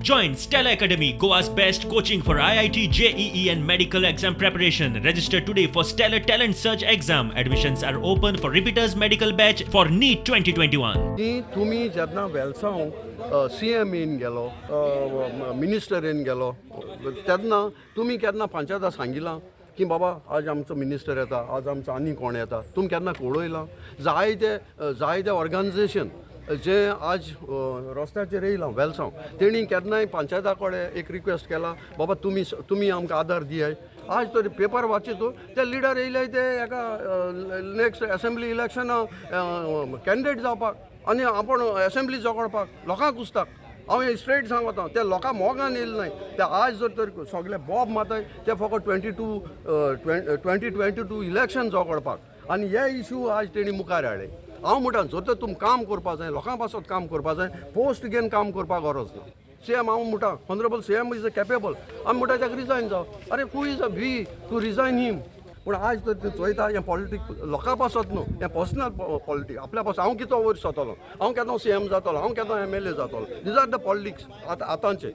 Join Stella Academy, Goa's best coaching for IIT, JEE and medical exam preparation. Register today for Stellar Talent Search exam. Admissions are open for repeaters medical batch for NEET 2021. की तुम्ही जेन्ना Velsao CM येवन गेलो minister येवन गेलो तेन्ना तुमी केन्ना पंचायता सांगिलां की बाबा आज आमचो मिनिस्टर येता आज आमचो आनी कोण येता तुमी केन्ना कळयलां जायते ऑर्गनायजेशन जे आज रस्त्याचेर येयलां वेलसांव तेणी केन्नाय पंचायता कडेन एक रिक्वेस्ट केला बाबा तुमी आमकां आदार दियाय आज तरी पेपर वाचितो ते लिडर येयले ते एका नेक्स्ट असेंब्ली इलेक्शना कॅन्डिडेट जावपाक आनी आपण असेंब्ली जोगडपाक लोकांक कुसताक हांव हे स्ट्रेट सांगता ते लोकां मोगान येयले नाय ते आज जर तर सगळे बॉब माताय ते फकत 2022 इलेक्शन जोगडपाक आनी हे इश्यू आज तेणी मुखार हाडले हांव म्हणटा जर तर तुमी काम करपा जाय लोकां पासत काम करपा जाय पोस्ट घेवन काम करपाक गरज ना CM हांव म्हणटा ऑनरेबल CM इज कॅपेबल आमी म्हणटा ताका रिजायन जाव अरे who is a we to resign him पूण आज तर ते चोयता हें पॉलिटीक लोकां पासत न्हू हें पर्सनल पॉलिटीक आपल्या पास हांव कितें वयर जातलो हांव केन्ना CM जातलो हांव केन्ना MLA जातलो दीज आर द पॉलिटिक्स आतांचे